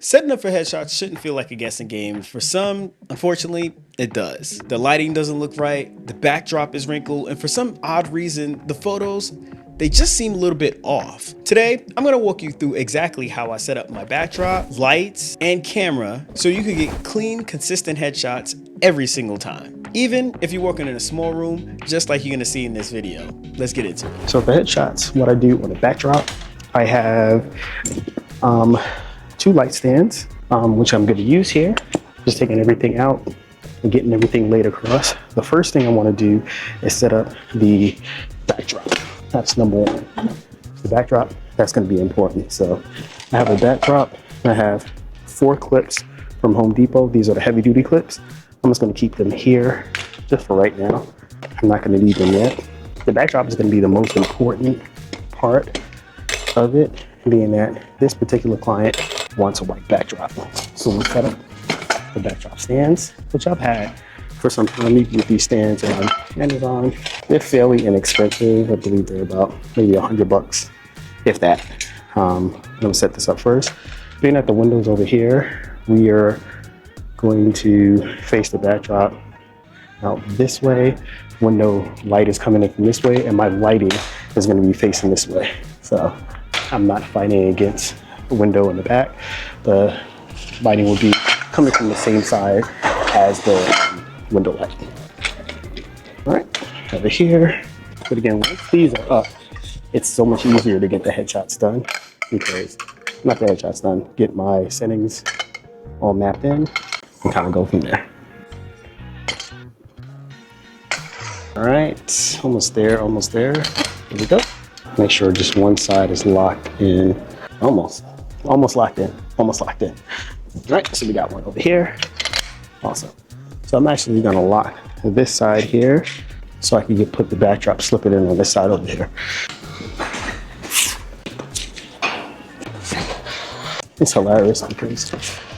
Setting up for headshots shouldn't feel like a guessing game. For some, unfortunately, it does. The lighting doesn't look right, the backdrop is wrinkled, and for some odd reason, the photos, they just seem a little bit off. Today, I'm gonna walk you through exactly how I set up my backdrop, lights, and camera so you can get clean, consistent headshots every single time. Even if you're working in a small room, just like you're gonna see in this video. Let's get into it. So for headshots, what I do on the backdrop, I have 2 light stands, which I'm going to use here. Just taking everything out and getting everything laid across. The first thing I want to do is set up the backdrop. That's number 1. The backdrop, that's going to be important. So I have a backdrop. I have 4 clips from Home Depot. These are the heavy duty clips. I'm just going to keep them here just for right now. I'm not going to need them yet. The backdrop is going to be the most important part of it, being that this particular client wants a white backdrop. So we'll set up the backdrop stands, which I've had for some time. You can get these stands on Amazon. They're fairly inexpensive. I believe they're about maybe $100, if that. I'm gonna set this up first. Being at the windows over here, we are going to face the backdrop out this way. Window light is coming in from this way, and my lighting is gonna be facing this way. So I'm not fighting against the window in the back. The lighting will be coming from the same side as the window light. All right, over here. But again, once these are up, it's so much easier to get the headshots done because, not the headshots done, get my settings all mapped in and kind of go from there. All right, almost there, almost there. Here we go. Make sure just one side is locked in. Almost locked in, almost locked in. All right, so we got one over here. Awesome. So I'm actually gonna lock this side here so I can put the backdrop, slip it in on this side over here. It's hilarious because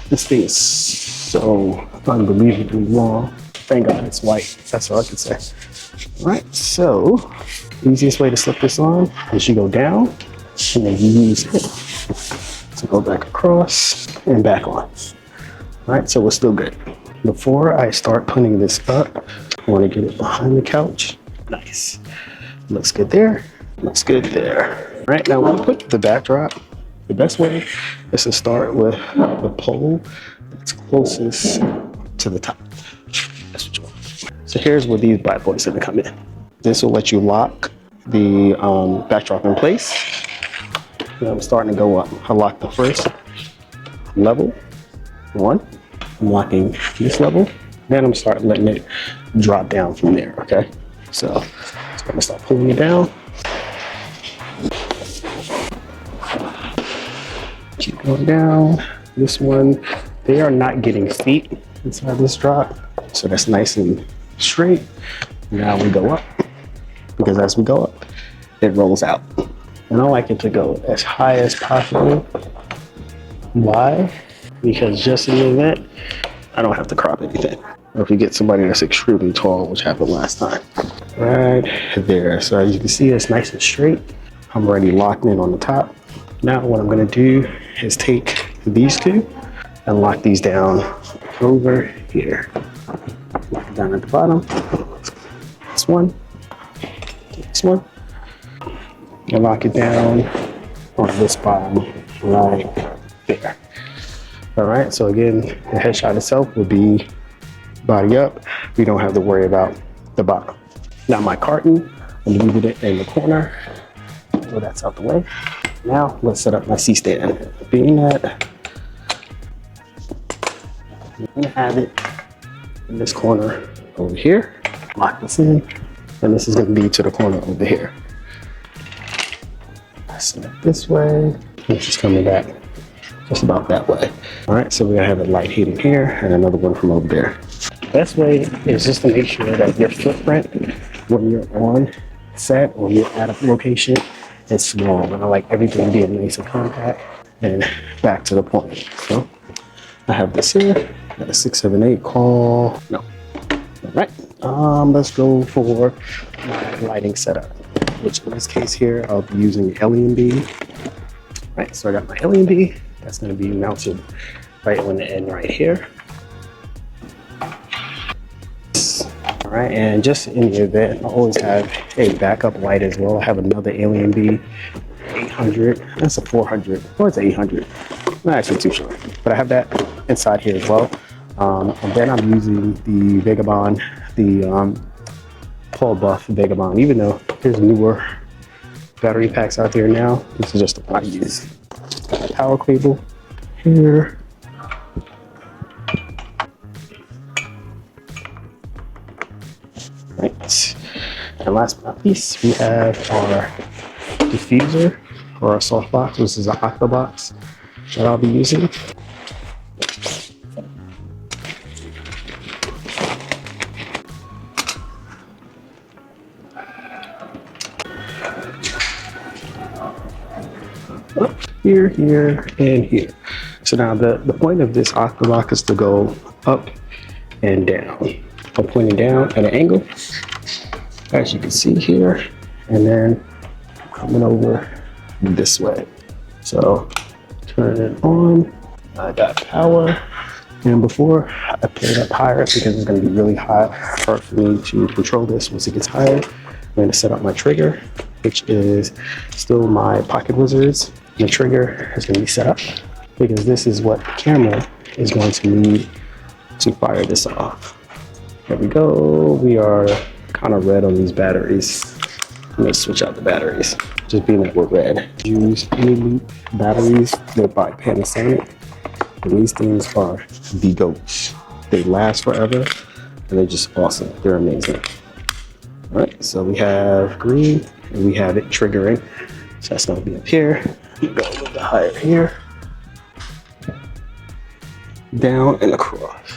this thing is so unbelievably long. Thank God it's white, that's all I can say. All right, so easiest way to slip this on is you go down and then you use it to go back across and back on. All right, so we're still good. Before I start putting this up, I want to get it behind the couch. Nice. Looks good there. Looks good there. All right, now when we put the backdrop, the best way is to start with the pole that's closest to the top. That's what you want. So here's where these bad boys are gonna come in. This will let you lock the backdrop in place. Now I'm starting to go up. I lock the first level, 1. I'm locking this level. Then I'm starting letting it drop down from there, okay? So I'm gonna start pulling it down. Keep going down. This one, they are not getting feet inside this drop. So that's nice and straight. Now we go up, because as we go up, it rolls out. And I like it to go as high as possible. Why? Because just in the event, I don't have to crop anything. Or if you get somebody that's extremely tall, which happened last time. Right there. So as you can see, it's nice and straight. I'm already locked in on the top. Now what I'm gonna do is take these 2 and lock these down over here. Lock it down at the bottom. This one, this one. And lock it down on this bottom right there. All right, so again, the headshot itself will be body up. We don't have to worry about the bottom. Now my carton, I'm leaving it in the corner, so that's out the way. Now let's set up my C-stand. Being that I'm gonna have it in this corner over here, lock this in, and this is gonna be to the corner over here. Set it this way, it's just coming back just about that way. All right, so we're gonna have a light hitting here and another one from over there. Best way is just to make sure that your footprint when you're on set or you're at a location is small. And I like everything being nice and compact and back to the point. So I have this here, got a 678 call. No. All right, let's go for my lighting setup, which in this case here, I'll be using LEMB. Right, so I got my LEMB. That's going to be mounted right on the end right here. All right, and just in the event, I always have a backup light as well. I have another Alien B 800. That's a 400 or it's 800. I'm not actually too sure, but I have that inside here as well. And then I'm using the Vagabond, the Paul Buff Vagabond. Even though there's newer battery packs out there now, this is just the one I use. Got a power cable here. Right. And last but not least, we have our diffuser or our softbox. This is an octobox that I'll be using. Here, here, and here. So now the point of this octobox is to go up and down. I'm pointing down at an angle, as you can see here, and then coming over this way. So turn it on. I got power, and before I put it up higher because it's going to be really hard for me to control this. Once it gets higher, I'm going to set up my trigger, which is still my PocketWizards. The trigger is going to be set up because this is what the camera is going to need to fire this off. There we go. We are kind of red on these batteries. I'm going to switch out the batteries, just being that we're red. Use any loop batteries. They're by Panasonic, and these things are the goats. They last forever, and they're just awesome. They're amazing. All right, so we have green, and we have it triggering. So that's going to be up here. You go a little bit higher here, down and across.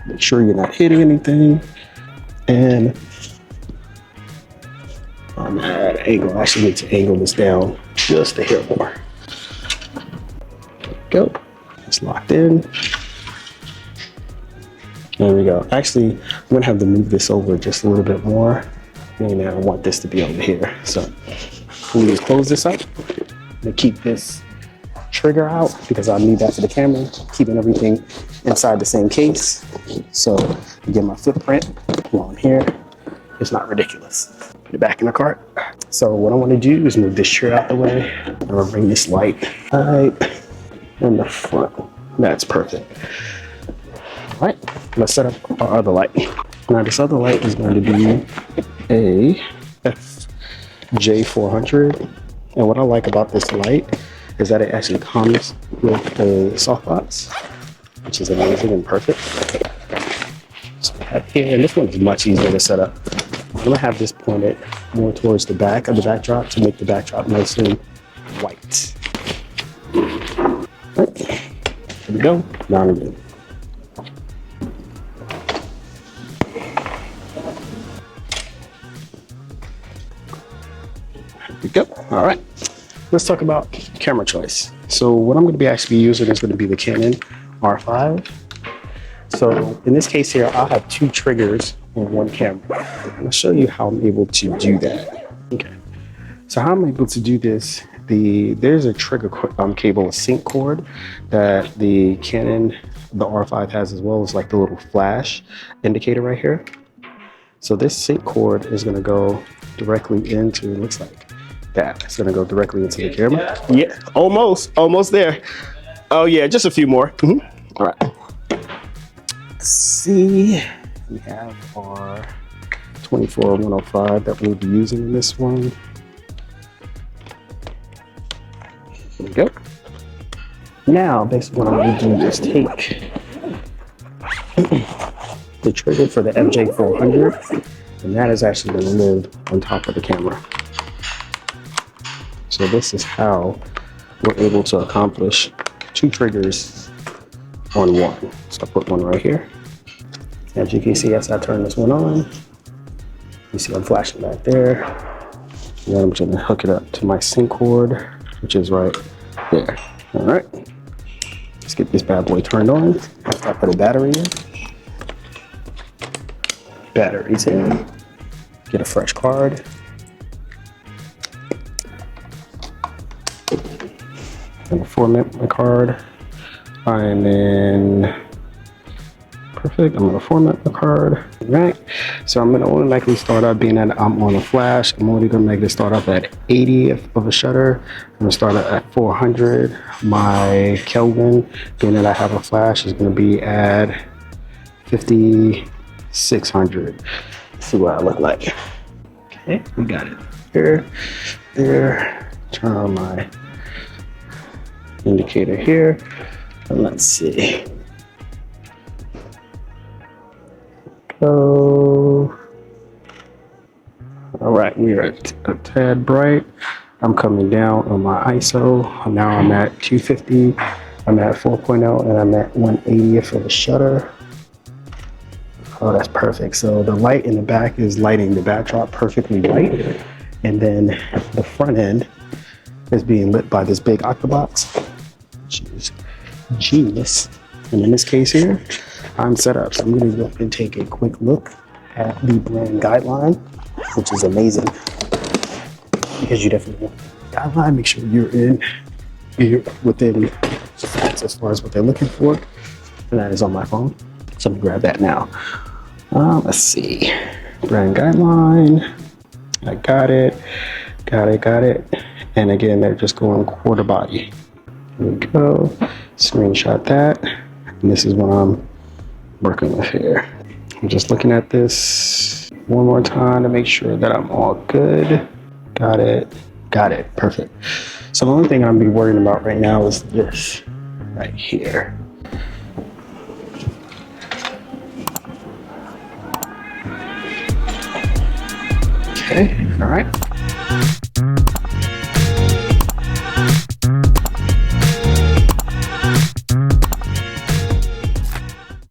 Make sure you're not hitting anything. And on that angle, I actually need to angle this down just a hair more. There we go. It's locked in. There we go. Actually, I'm gonna have to move this over just a little bit more. And I want this to be over here. So we just close this up. To keep this trigger out because I need that for the camera, keeping everything inside the same case. So again, my footprint while I'm here, it's not ridiculous. Put it back in the cart. So what I want to do is move this chair out the way. I'm gonna bring this light right in the front. That's perfect. All right, let's set up our other light. Now this other light is going to be a J400. And what I like about this light is that it actually comes with a softbox, which is amazing and perfect. So I have here, and this one is much easier to set up. I'm gonna have this pointed more towards the back of the backdrop to make the backdrop nicely white. Right. Here we go, down again. Here we go, all right. Let's talk about camera choice. So what I'm going to be actually using is going to be the Canon R5. So in this case here, I'll have two triggers on one camera. And I'll show you how I'm able to do that. Okay. So how I'm able to do this, there's a trigger cable, a sync cord that the Canon, the R5 has as well as like the little flash indicator right here. So this sync cord is going to go directly into, it looks like, that. It's gonna go directly into the camera. Yeah, almost there. Oh yeah, just a few more. All right. Let's see, we have our 24-105 that we'll be using in this one. There we go. Now, basically what I'm gonna do is take the trigger for the MJ400, and that is actually gonna live on top of the camera. So this is how we're able to accomplish two triggers on one. So I put one right here. As you can see, as I turn this one on, you see I'm flashing back there. And then I'm just gonna hook it up to my sync cord, which is right there. All right, let's get this bad boy turned on. After I put a battery in. Batteries in, get a fresh card. gonna format my card. And then, perfect, I'm gonna format the card. Right, so I'm gonna only likely start up, being that I'm on a flash, I'm only gonna make this start up at 80th of a shutter. I'm gonna start up at 400. My Kelvin, being that I have a flash, is gonna be at 5600. Let's see what I look like. Okay, we got it. Here, there, turn on my indicator here, and let's see. So, all right, we are a tad bright. I'm coming down on my ISO. Now I'm at 250. I'm at 4.0, and I'm at 1/80th of a shutter. Oh, that's perfect. So the light in the back is lighting the backdrop perfectly white, and then the front end is being lit by this big octobox, which is genius. And in this case here, I'm set up. So I'm going to go and take a quick look at the brand guideline, which is amazing because you definitely want the guideline. Make sure you're within as far as what they're looking for. And that is on my phone. So I'm going to grab that now. Let's see. Brand guideline. I got it. Got it. And again, they're just going quarter body. Here we go. Screenshot that. And this is what I'm working with here. I'm just looking at this one more time to make sure that I'm all good. Got it. Perfect. So the only thing I'm be worrying about right now is this right here. Okay, all right.